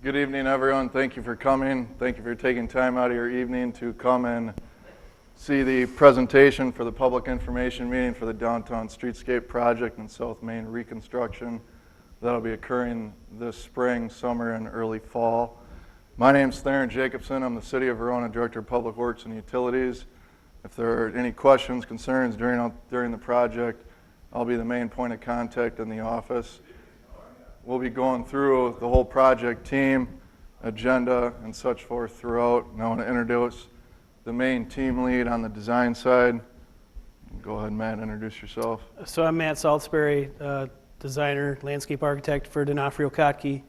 Good evening, everyone. Thank you for coming. Thank you for taking time out of your evening to come and see the presentation for the public information meeting for the Downtown Streetscape project and South Main reconstruction. That'll be occurring this spring, summer, and early fall. My name's Theron Jacobson. I'm the City of Verona Director of Public Works and Utilities. If there are any questions, concerns during the project, I'll be the main point of contact in the office. We'll be going through the whole project team, agenda, and such forth throughout. And I want to introduce the main team lead on the design side. Go ahead, Matt, introduce yourself. So I'm Matt Salisbury, designer, landscape architect for D'Onofrio Kotke.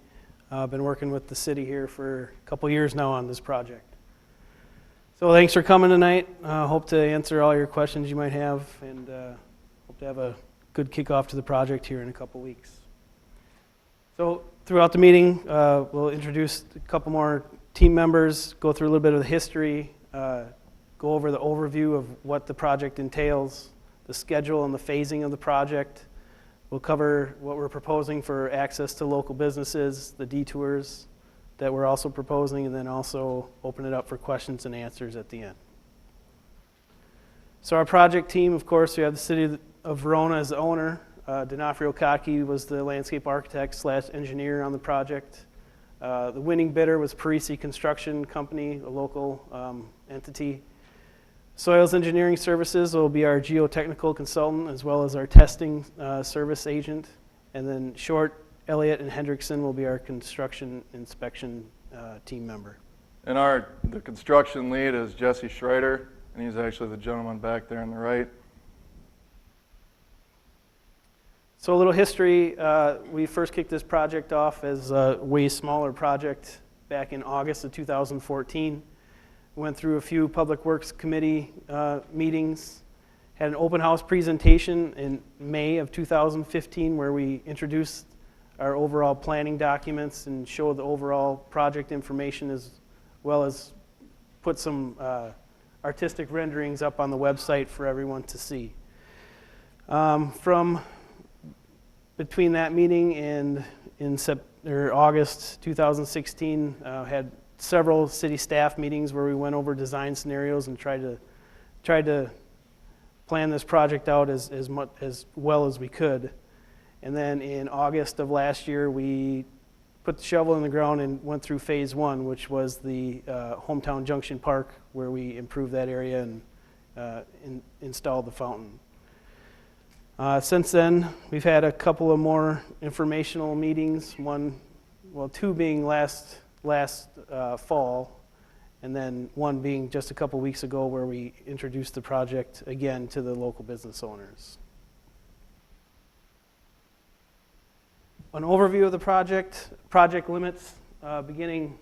I've been working with the city here for a couple years now on this project. So thanks for coming tonight. Hope to answer all your questions you might have, and hope to have a good kickoff to the project here in a couple weeks. So throughout the meeting, we'll introduce a couple more team members, go through a little bit of the history, go over the overview of what the project entails, the schedule and the phasing of the project. We'll cover what we're proposing for access to local businesses, the detours that we're also proposing, and then also open it up for questions and answers at the end. So our project team, of course, we have the City of Verona as the owner. D'Onofrio Kotke was the landscape architect / engineer on the project. The winning bidder was Parisi Construction Company, a local entity. Soils Engineering Services will be our geotechnical consultant as well as our testing service agent. And then Short, Elliott, and Hendrickson will be our construction inspection team member. And the construction lead is Jesse Schreider, and he's actually the gentleman back there on the right. So a little history, we first kicked this project off as a way smaller project back in August of 2014. Went through a few Public Works Committee meetings, had an open house presentation in May of 2015 where we introduced our overall planning documents and showed the overall project information as well as put some artistic renderings up on the website for everyone to see. From between that meeting and in August 2016, had several city staff meetings where we went over design scenarios and tried to plan this project out as well as we could. And then in August of last year, we put the shovel in the ground and went through phase one, which was the Hometown Junction Park, where we improved that area and installed the fountain. Since then, we've had a couple of more informational meetings, two being last fall, and then one being just a couple weeks ago where we introduced the project again to the local business owners. An overview of the project limits beginning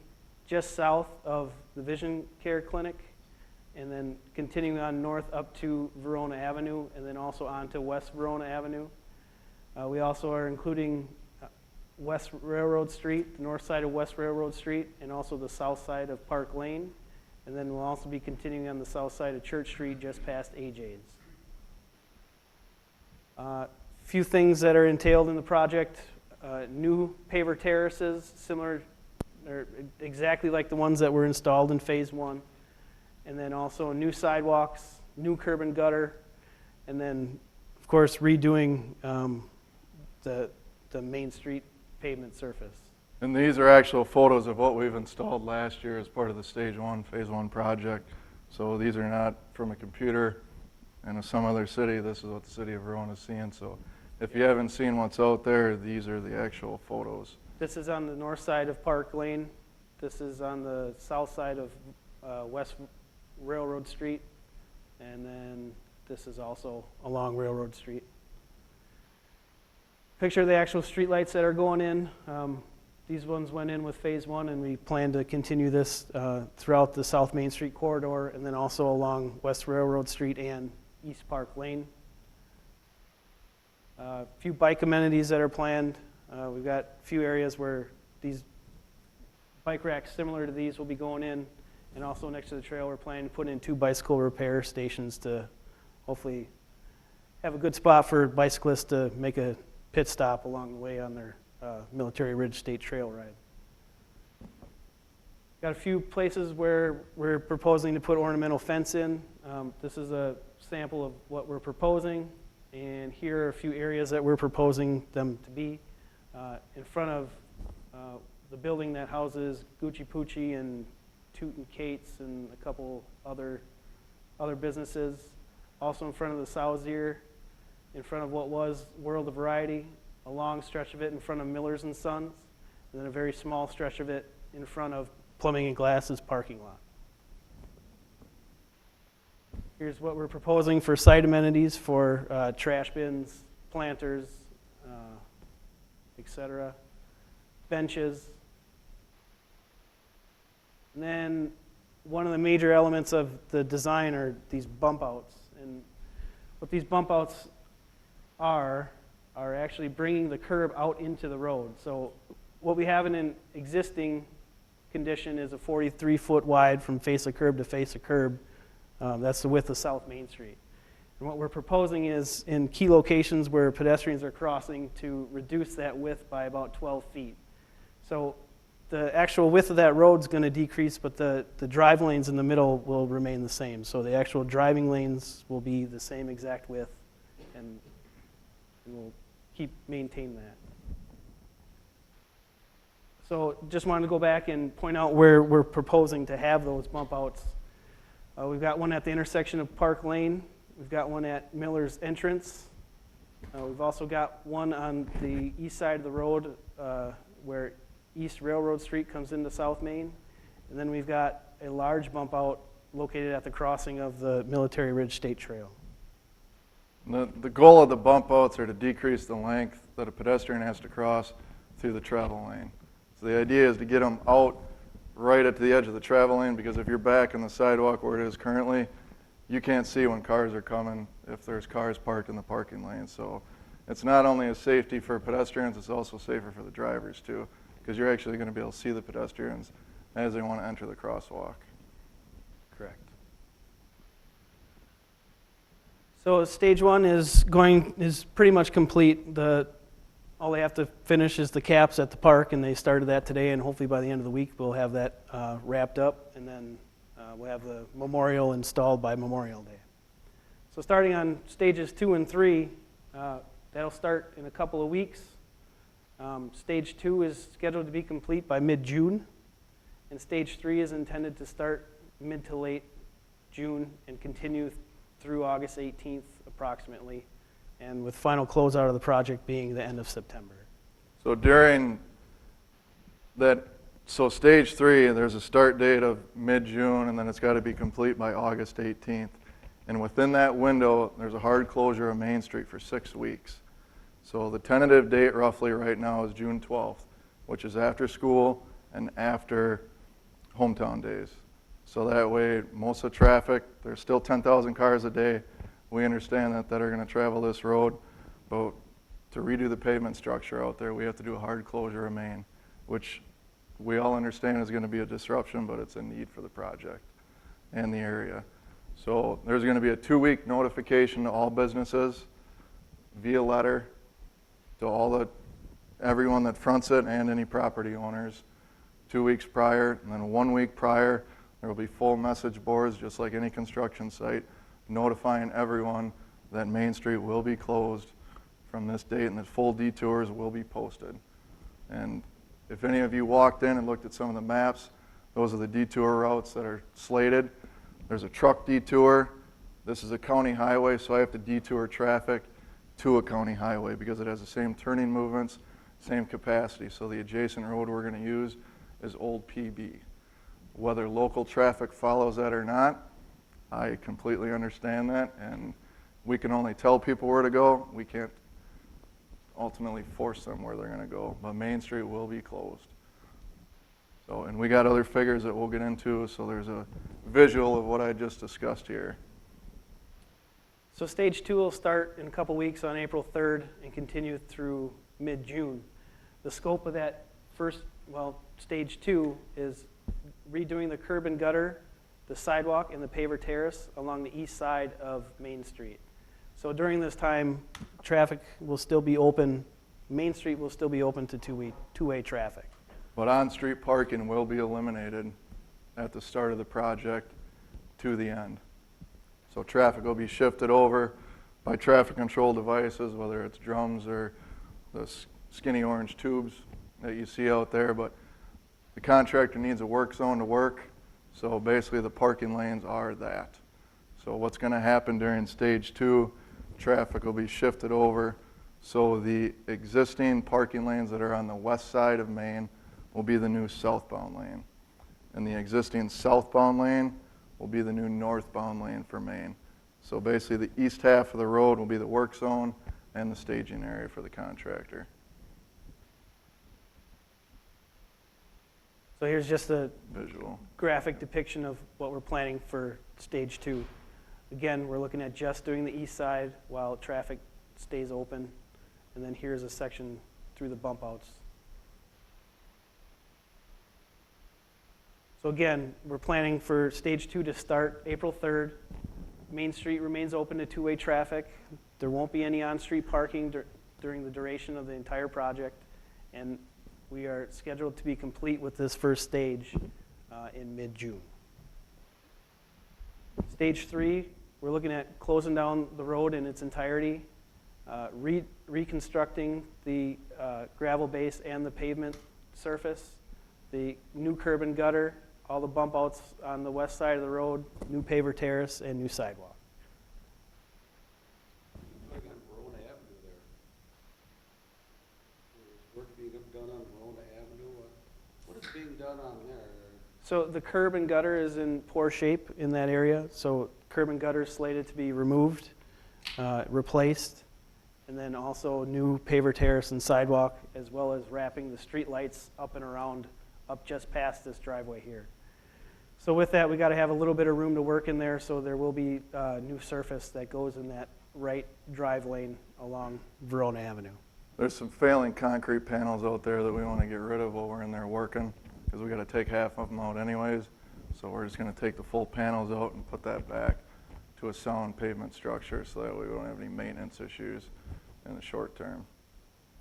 just south of the Vision Care Clinic, and then continuing on north up to Verona Avenue, and then also on to West Verona Avenue. We also are including West Railroad Street, the north side of West Railroad Street, and also the south side of Park Lane. And then we'll also be continuing on the south side of Church Street, just past AJ's. Few things that are entailed in the project. New paver terraces, similar, or exactly like the ones that were installed in phase one. And then also new sidewalks, new curb and gutter, and then, of course, redoing the Main Street pavement surface. And these are actual photos of what we've installed last year as part of the phase one project. So these are not from a computer in some other city. This is what the City of Verona is seeing. So if you haven't seen what's out there, these are the actual photos. This is on the north side of Park Lane. This is on the south side of West Railroad Street, and then this is also along Railroad Street. Picture of the actual streetlights that are going in. These ones went in with phase one, and we plan to continue this throughout the South Main Street corridor, and then also along West Railroad Street and East Park Lane. A few bike amenities that are planned. We've got a few areas where these bike racks similar to these will be going in. And also next to the trail, we're planning to put in 2 bicycle repair stations to hopefully have a good spot for bicyclists to make a pit stop along the way on their Military Ridge State Trail ride. Got a few places where we're proposing to put ornamental fence in. This is a sample of what we're proposing, and here are a few areas that we're proposing them to be. In front of the building that houses Gucci Poochie and Toot and Kate's and a couple other businesses. Also in front of the Sowsier, in front of what was World of Variety, a long stretch of it in front of Miller's and Sons, and then a very small stretch of it in front of Plumbing and Glass's parking lot. Here's what we're proposing for site amenities for trash bins, planters, etc., benches. And then one of the major elements of the design are these bump outs. And what these bump outs are actually bringing the curb out into the road. So what we have in an existing condition is a 43-foot wide from face of curb to face of curb. That's the width of South Main Street. And what we're proposing is in key locations where pedestrians are crossing to reduce that width by about 12 feet. So the actual width of that road is going to decrease, but the drive lanes in the middle will remain the same. So the actual driving lanes will be the same exact width, and we'll maintain that. So just wanted to go back and point out where we're proposing to have those bump outs. We've got one at the intersection of Park Lane. We've got one at Miller's entrance. We've also got one on the east side of the road where East Railroad Street comes into South Main. And then we've got a large bump out located at the crossing of the Military Ridge State Trail. The goal of the bump outs are to decrease the length that a pedestrian has to cross through the travel lane. So the idea is to get them out right at the edge of the travel lane, because if you're back on the sidewalk where it is currently, you can't see when cars are coming if there's cars parked in the parking lane. So it's not only a safety for pedestrians, it's also safer for the drivers too, because you're actually going to be able to see the pedestrians as they want to enter the crosswalk. Correct. So stage one is pretty much complete. All they have to finish is the caps at the park, and they started that today, and hopefully by the end of the week we'll have that wrapped up, and then we'll have the memorial installed by Memorial Day. So starting on stages 2 and 3, that'll start in a couple of weeks. Stage 2 is scheduled to be complete by mid-June, and stage 3 is intended to start mid to late June and continue through August 18th approximately, and with final closeout of the project being the end of September. So during that, so stage 3, there's a start date of mid-June, and then it's got to be complete by August 18th. And within that window, there's a hard closure of Main Street for 6 weeks. So the tentative date roughly right now is June 12th, which is after school and after hometown days. So that way, most of the traffic, there's still 10,000 cars a day. We understand that are going to travel this road, but to redo the pavement structure out there, we have to do a hard closure of Main, which we all understand is going to be a disruption, but it's a need for the project and the area. So there's going to be a 2-week notification to all businesses via letter to everyone that fronts it and any property owners 2 weeks prior, and then 1 week prior, there will be full message boards, just like any construction site, notifying everyone that Main Street will be closed from this date, and that full detours will be posted. And if any of you walked in and looked at some of the maps, those are the detour routes that are slated. There's a truck detour. This is a county highway, so I have to detour traffic to a county highway because it has the same turning movements, same capacity. So the adjacent road we're going to use is Old PB. Whether local traffic follows that or not, I completely understand that, and we can only tell people where to go. We can't ultimately force them where they're going to go, but Main Street will be closed. So, and we got other figures that we'll get into, so there's a visual of what I just discussed here. So stage 2 will start in a couple weeks on April 3rd and continue through mid-June. The scope of that stage 2 is redoing the curb and gutter, the sidewalk, and the paver terrace along the east side of Main Street. So during this time, traffic will still be open. Main Street will still be open to two-way traffic. But on-street parking will be eliminated at the start of the project to the end. So traffic will be shifted over by traffic control devices, whether it's drums or the skinny orange tubes that you see out there, but the contractor needs a work zone to work, so basically the parking lanes are that. So what's going to happen during stage 2, traffic will be shifted over, so the existing parking lanes that are on the west side of Main will be the new southbound lane, and the existing southbound lane will be the new northbound lane for Main. So basically the east half of the road will be the work zone and the staging area for the contractor. So here's just a Visual. graphic depiction of what we're planning for stage 2. Again, we're looking at just doing the east side while traffic stays open. And then here's a section through the bump outs. So again, we're planning for stage 2 to start April 3rd. Main Street remains open to two-way traffic. There won't be any on-street parking during the duration of the entire project. And we are scheduled to be complete with this first stage in mid-June. Stage 3, we're looking at closing down the road in its entirety, reconstructing the gravel base and the pavement surface, the new curb and gutter, all the bump outs on the west side of the road, new paver terrace, and new sidewalk. Like on Verona Avenue there. There's work being done on Verona Avenue. What is being done on there? So the curb and gutter is in poor shape in that area. So curb and gutter is slated to be removed, replaced, and then also new paver terrace and sidewalk, as well as wrapping the street lights up and around, up just past this driveway here. So with that, we got to have a little bit of room to work in there, so there will be new surface that goes in that right drive lane along Verona Avenue. There's some failing concrete panels out there that we want to get rid of while we're in there working, because we got to take half of them out anyways. So we're just going to take the full panels out and put that back to a sound pavement structure so that way we don't have any maintenance issues in the short term.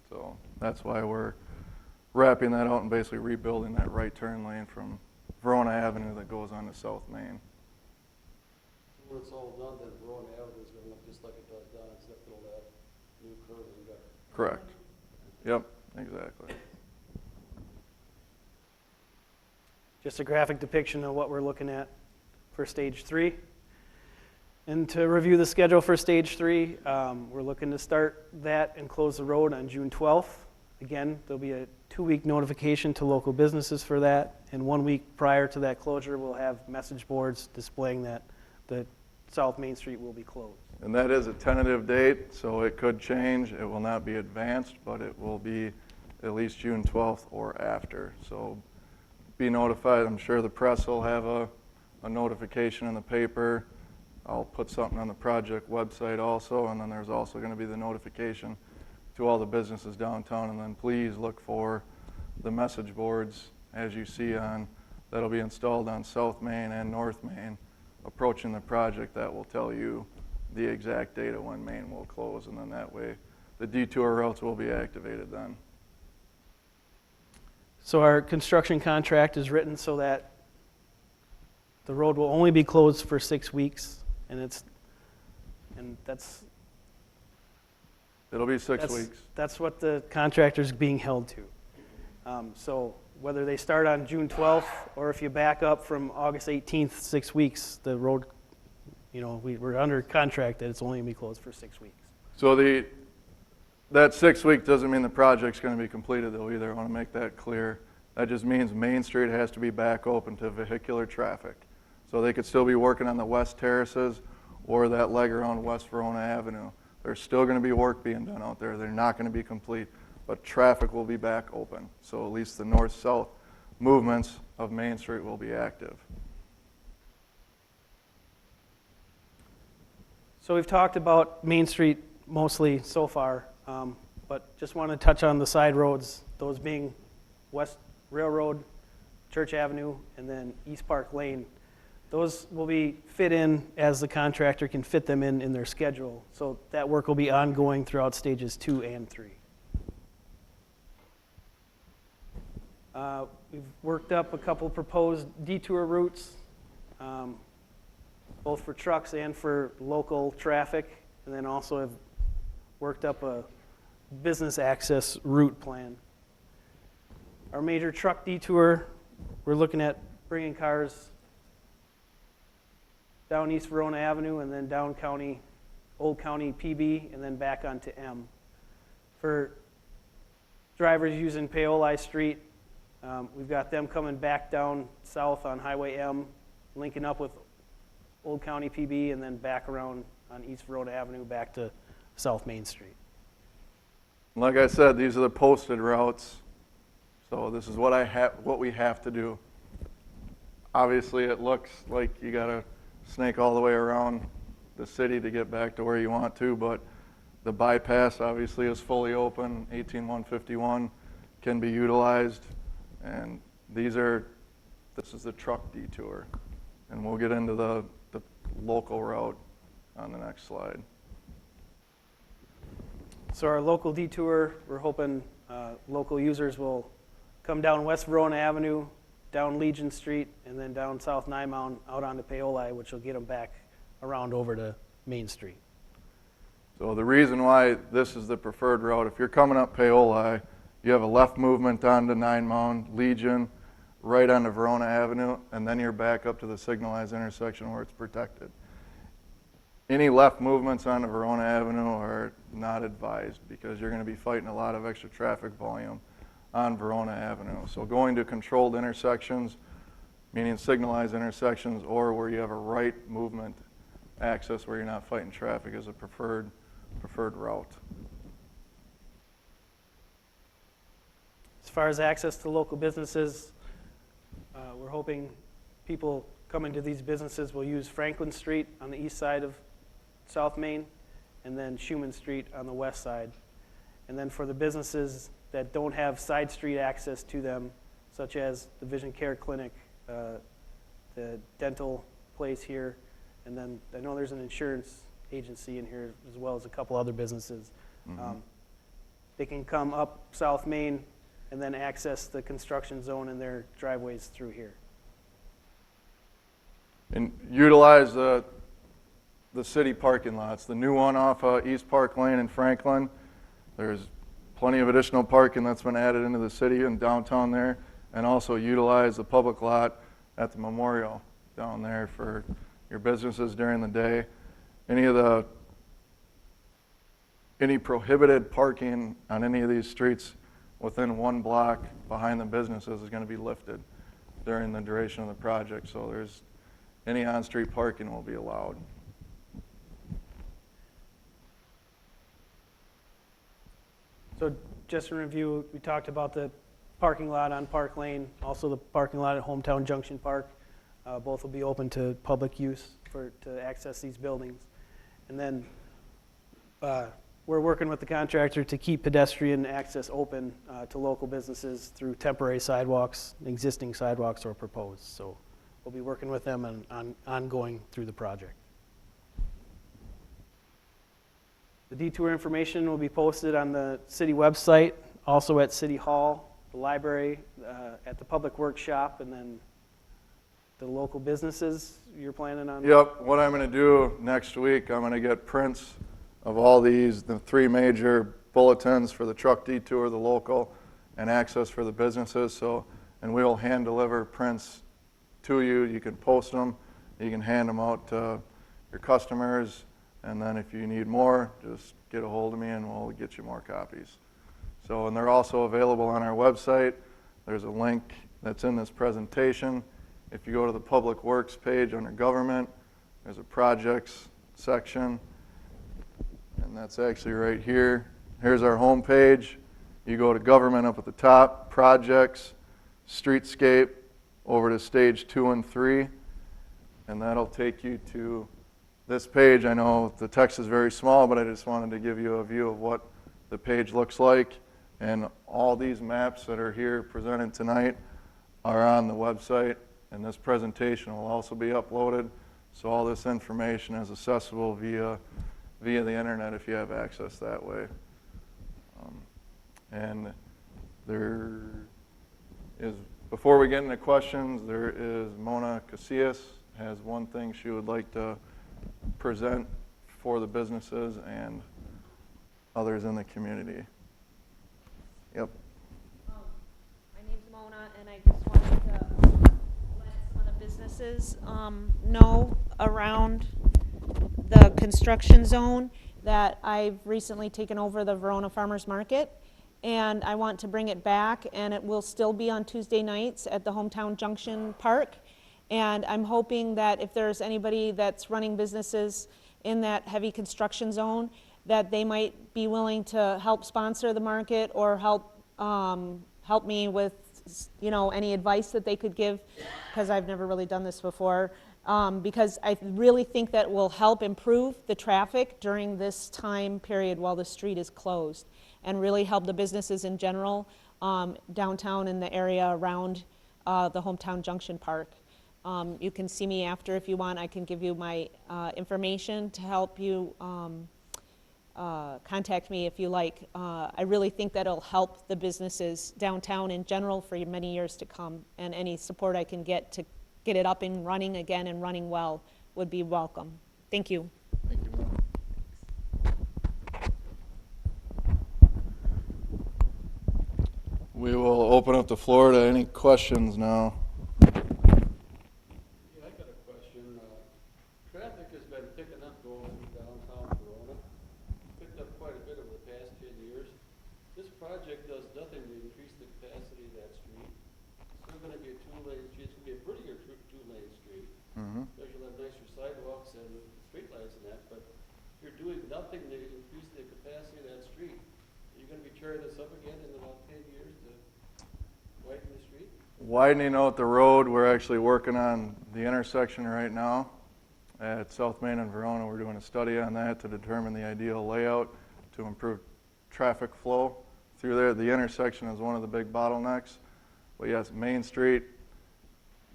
So that's why we're wrapping that out and basically rebuilding that right turn lane from Verona Avenue that goes on to South Main. So when it's all done, then Verona Avenue is going to look just like it does down, except it'll have new curb and gutter. Correct. Yep, exactly. Just a graphic depiction of what we're looking at for stage 3. And to review the schedule for stage 3, we're looking to start that and close the road on June 12th. Again, there'll be a 2-week notification to local businesses for that, and 1 week prior to that closure, we'll have message boards displaying that the South Main Street will be closed. And that is a tentative date, so it could change. It will not be advanced, but it will be at least June 12th or after. So be notified. I'm sure the press will have a notification in the paper. I'll put something on the project website also, and then there's also going to be the notification to all the businesses downtown. And then please look for the message boards as you see on, that'll be installed on South Main and North Main approaching the project. That will tell you the exact date of when Main will close, and then that way the detour routes will be activated then. So our construction contract is written so that the road will only be closed for 6 weeks, and that's It'll be 6 weeks. That's what the contractor's being held to. So whether they start on June 12th or if you back up from August 18th, 6 weeks, the road, we're under contract that it's only going to be closed for 6 weeks. So that 6 week doesn't mean the project's going to be completed though either. I want to make that clear. That just means Main Street has to be back open to vehicular traffic. So they could still be working on the west terraces or that leg around West Verona Avenue. There's still going to be work being done out there. They're not going to be complete, but traffic will be back open. So at least the north-south movements of Main Street will be active. So we've talked about Main Street mostly so far, but just want to touch on the side roads, those being West Railroad, Church Avenue, and then East Park Lane. Those will be fit in as the contractor can fit them in their schedule. So that work will be ongoing throughout stages 2 and 3. We've worked up a couple proposed detour routes, both for trucks and for local traffic, and then also have worked up a business access route plan. Our major truck detour, we're looking at bringing cars down East Verona Avenue and then down Old County PB and then back onto M. For drivers using Paoli Street, we've got them coming back down south on Highway M, linking up with Old County PB and then back around on East Verona Avenue back to South Main Street. Like I said, these are the posted routes. So this is what we have to do. Obviously, it looks like you got to snake all the way around the city to get back to where you want to, but the bypass obviously is fully open. 18151 can be utilized, and this is the truck detour, and we'll get into the local route on the next slide. So our local detour, we're hoping local users will come down West Verona Avenue, down Legion Street, and then down South Nymound out onto Paoli, which will get them back around over to Main Street. So the reason why this is the preferred route, if you're coming up Paoli, you have a left movement onto Nymound, Legion, right onto Verona Avenue, and then you're back up to the signalized intersection where it's protected. Any left movements onto Verona Avenue are not advised because you're going to be fighting a lot of extra traffic volume on Verona Avenue. So going to controlled intersections, meaning signalized intersections, or where you have a right movement access where you're not fighting traffic is a preferred route. As far as access to local businesses, we're hoping people coming to these businesses will use Franklin Street on the east side of South Main, and then Schumann Street on the west side. And then for the businesses that don't have side street access to them, such as the Vision Care Clinic, the dental place here, and then I know there's an insurance agency in here as well as a couple other businesses. Mm-hmm. They can come up South Main and then access the construction zone and their driveways through here. And utilize the city parking lots. The new one off East Park Lane in Franklin, there's plenty of additional parking that's been added into the city and downtown there, and also utilize the public lot at the memorial down there for your businesses during the day. Any prohibited parking on any of these streets within 1 block behind the businesses is going to be lifted during the duration of the project. So any on-street parking will be allowed. So just in review, we talked about the parking lot on Park Lane, also the parking lot at Hometown Junction Park. Both will be open to public use to access these buildings. And then we're working with the contractor to keep pedestrian access open to local businesses through temporary sidewalks, existing sidewalks, or proposed. So we'll be working with them on ongoing through the project. The detour information will be posted on the city website, also at City Hall, the library, at the Public Works shop, and then the local businesses you're planning on? Yep, what I'm going to do next week, I'm going to get prints of all the 3 major bulletins for the truck detour, the local, and access for the businesses. And we will hand deliver prints to you. You can post them, you can hand them out to your customers, and then if you need more, just get a hold of me and we'll get you more copies. And they're also available on our website. There's a link that's in this presentation. If you go to the Public Works page under Government, there's a Projects section, and that's actually right here. Here's our home page. You go to Government up at the top, Projects, Streetscape, over to Stage 2 and 3, and that'll take you to this page. I know the text is very small, but I just wanted to give you a view of what the page looks like. And all these maps that are here presented tonight are on the website, and this presentation will also be uploaded. So all this information is accessible via the internet if you have access that way. And Before we get into questions, there is Mona Casillas has one thing she would like to present for the businesses and others in the community. Yep. My name's Mona, and I just wanted to let some of the businesses know around the construction zone that I've recently taken over the Verona Farmers Market, and I want to bring it back, and it will still be on Tuesday nights at the Hometown Junction Park. And I'm hoping that if there's anybody that's running businesses in that heavy construction zone, that they might be willing to help sponsor the market or help me with, any advice that they could give, because I've never really done this before. Because I really think that will help improve the traffic during this time period while the street is closed, and really help the businesses in general downtown in the area around the Hometown Junction Park. You can see me after if you want. I can give you my information to help you contact me if you like. I really think that it'll help the businesses downtown in general for many years to come, and any support I can get to get it up and running again and running well would be welcome. Thank you. Thank you, Mona. We will open up the floor to any questions now. Yeah, I got a question. Traffic has been picking up going through downtown Verona. Picked up quite a bit over the past 10 years. This project does nothing to increase the capacity of that street. It's still going to be a two-lane street. It's going to be a prettier two-lane street. Because you'll have nicer sidewalks and streetlights and that, but you're doing nothing to increase the capacity of that street. Are you going to be tearing this up again in about 10 years to widen the street? Widening out the road, we're actually working on the intersection right now at South Main and Verona. We're doing a study on that to determine the ideal layout to improve traffic flow through there. The intersection is one of the big bottlenecks. But yes, Main Street,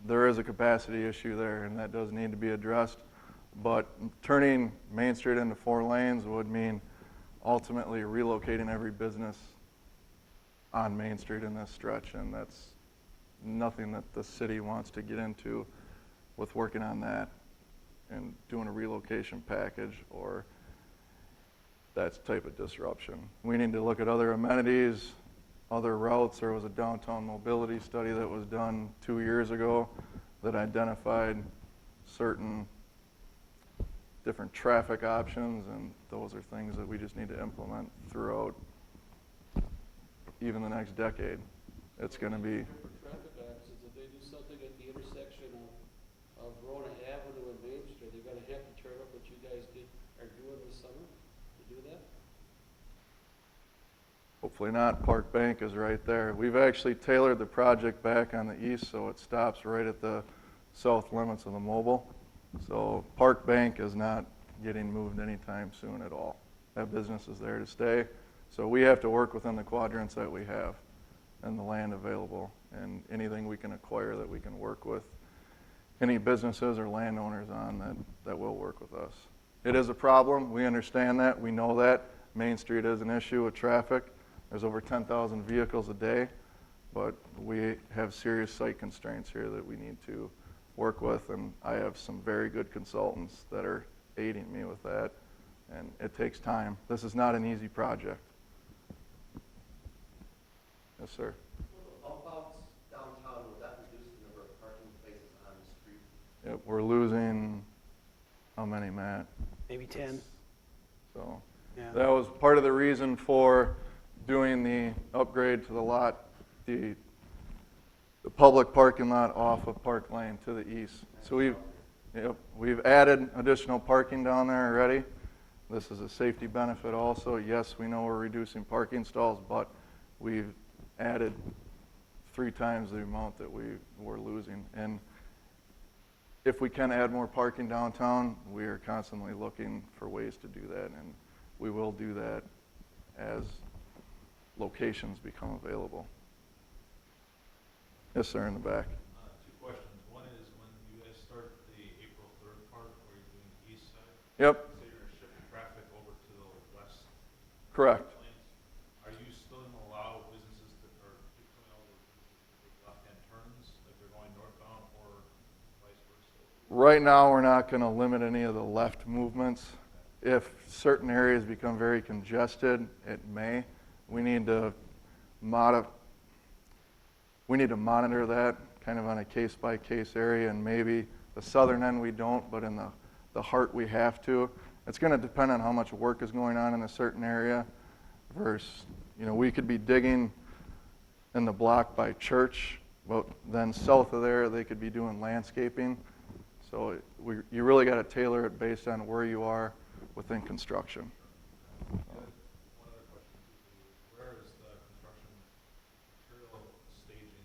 there is a capacity issue there, and that does need to be addressed. But turning Main Street into 4 lanes would mean ultimately relocating every business on Main Street in this stretch, and that's nothing that the city wants to get into with working on that and doing a relocation package or that type of disruption. We need to look at other amenities, other routes. There was a downtown mobility study that was done 2 years ago that identified certain different traffic options, and those are things that we just need to implement throughout even the next decade. It's going to be... Traffic options, if they do something at the intersection of Verona Avenue and Main Street, they're going to have to turn up what you guys are doing this summer to do that? Hopefully not. Park Bank is right there. We've actually tailored the project back on the east so it stops right at the south limits of the mobile. So Park Bank is not getting moved anytime soon at all. That business is there to stay. So we have to work within the quadrants that we have and the land available and anything we can acquire that we can work with any businesses or landowners on that will work with us. It is a problem. We understand that. We know that. Main Street is an issue with traffic. There's over 10,000 vehicles a day, but we have serious site constraints here that we need to work with, and I have some very good consultants that are aiding me with that, and it takes time. This is not an easy project. Yes, sir. Bump outs downtown, will that reduce the number of parking places on the street? Yep, we're losing, how many, Matt? Maybe 10. So Yeah. that was part of the reason for doing the upgrade to the lot, the public parking lot off of Park Lane to the east. So we've added additional parking down there already. This is a safety benefit also. Yes, we know we're reducing parking stalls, but we've added 3 times the amount that we were losing. And if we can add more parking downtown, we are constantly looking for ways to do that, and we will do that as locations become available. Yes, sir, in the back. 2 questions. One is, when you guys start the April 3rd part, where you're doing the east side, Yep, so you're going to shift the traffic over to the west correct. lanes, are you still going to allow businesses to, or keep coming out of businesses to take left Right now, we're not going to limit any of the left movements. If certain areas become very congested, it may. We need to monitor that kind of on a case-by-case area, and maybe the southern end we don't, but in the heart we have to. It's going to depend on how much work is going on in a certain area versus, we could be digging in the block by church, but then south of there they could be doing landscaping. So you really got to tailor it based on where you are within construction. One other question too, where is the construction material staging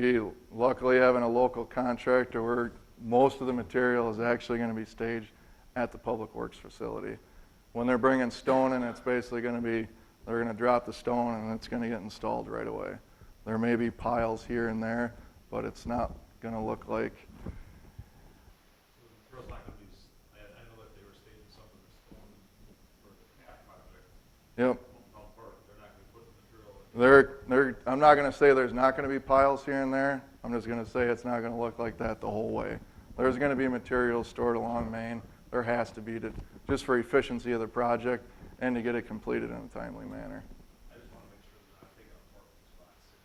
area? We luckily having a local contractor where most of the material is actually going to be staged at the Public Works facility. When they're bringing stone in, it's basically going to be, they're going to drop the stone and it's going to get installed right away. There may be piles here and there, but it's not going to look like. So the material's not going to be, I know that they were staging some of the stone for the CAP project. Yep. Hometown Park, they're not going to put the material in. I'm not going to say there's not going to be piles here and there. I'm just going to say it's not going to look like that the whole way. There's going to be materials stored along Main. There has to be, just for efficiency of the project and to get it completed in a timely manner. I just want to make sure they're not taking up parking spots in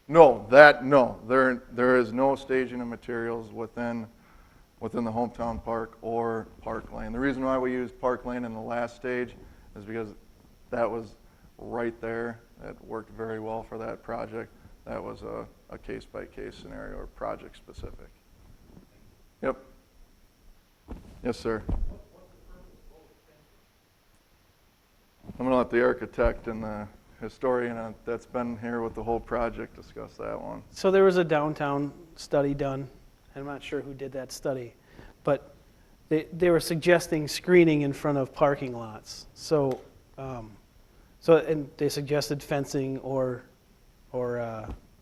the city parks. No, there is no staging of materials within the Hometown Park or Park Lane. The reason why we used Park Lane in the last stage is because that was right there. That worked very well for that project. That was a case-by-case scenario or project specific. Yep. Yes, sir. I'm going to let the architect and the historian that's been here with the whole project discuss that one. So there was a downtown study done. I'm not sure who did that study, but they were suggesting screening in front of parking lots. So and they suggested fencing or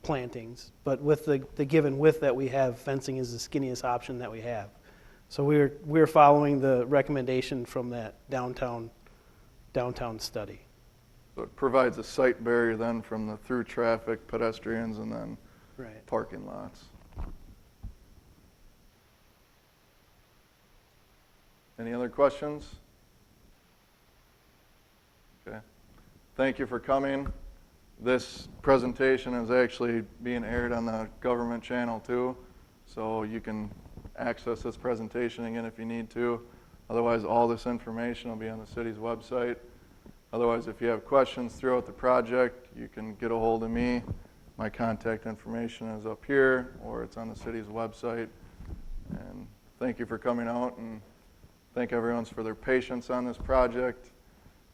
plantings, but with the given width that we have, fencing is the skinniest option that we have. So we're following the recommendation from that downtown study. So it provides a sight barrier then from the through traffic, pedestrians, and then Right. parking lots. Any other questions? Okay. Thank you for coming. This presentation is actually being aired on the government channel too, so you can access this presentation again if you need to. Otherwise, all this information will be on the city's website. Otherwise, if you have questions throughout the project, you can get a hold of me. My contact information is up here, or it's on the city's website. And thank you for coming out, and thank everyone for their patience on this project.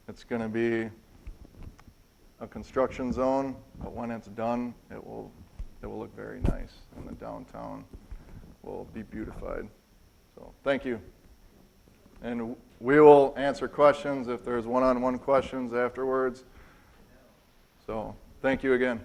It's going to be a construction zone, but when it's done, it will look very nice, and the downtown will be beautified. So thank you. And we will answer questions if there's one-on-one questions afterwards. So thank you again.